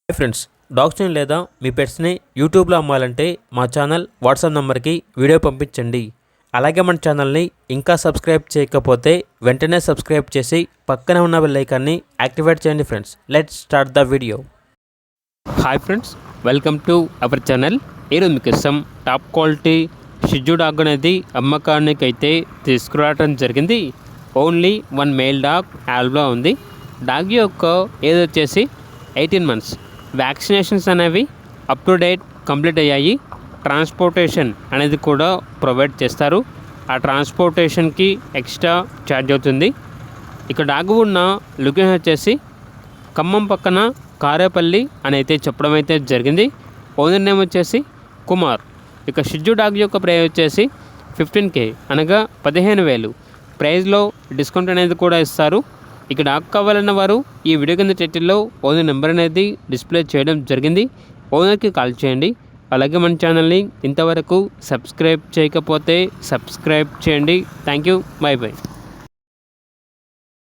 Hi friends, డాగ్స్ని లేదా మీ పెట్స్ని యూట్యూబ్లో అమ్మాలంటే మా ఛానల్ వాట్సాప్ నెంబర్కి వీడియో పంపించండి. అలాగే మన ఛానల్ని ఇంకా సబ్స్క్రైబ్ చేయకపోతే వెంటనే సబ్స్క్రైబ్ చేసి పక్కనే ఉన్న బెల్ ఐకాన్ని యాక్టివేట్ చేయండి. Friends, let's start the video. Hi friends, welcome to our channel. ఈరోజు మీకోసం టాప్ క్వాలిటీ షిజు డాగ్ అనేది అమ్మకానికి అయితే తీసుకురావడం జరిగింది. ఓన్లీ వన్ మేల్ డాగ్ యాల్బ్లో ఉంది. డాగ్ యొక్క ఏజ్ వచ్చేసి 18 months. వ్యాక్సినేషన్స్ అనేవి అప్ టు డేట్ కంప్లీట్ అయ్యాయి. ట్రాన్స్పోర్టేషన్ అనేది కూడా ప్రొవైడ్ చేస్తారు. ఆ ట్రాన్స్పోర్టేషన్కి ఎక్స్ట్రా ఛార్జ్ అవుతుంది. ఇక డాగ్ ఉన్న లొకేషన్ వచ్చేసి ఖమ్మం పక్కన కారేపల్లి అని అయితే చెప్పడం అయితే జరిగింది. ఓనర్ నేమ్ వచ్చేసి కుమార్. ఇక షిజు డాగ్ యొక్క ప్రైస్ వచ్చేసి 15K అనగా 15,000. ప్రైస్లో డిస్కౌంట్ అనేది కూడా ఇస్తారు. ఇక డాగ్ కావాలన్న వారు ఈ వీడియో కింద టైటిల్లో ఓనర్ నెంబర్ అనేది డిస్ప్లే చేయడం జరిగింది. ఓనర్కి కాల్ చేయండి. అలాగే మన ఛానల్ని ఇంతవరకు సబ్స్క్రైబ్ చేయకపోతే సబ్స్క్రైబ్ చేయండి. Thank you. By by.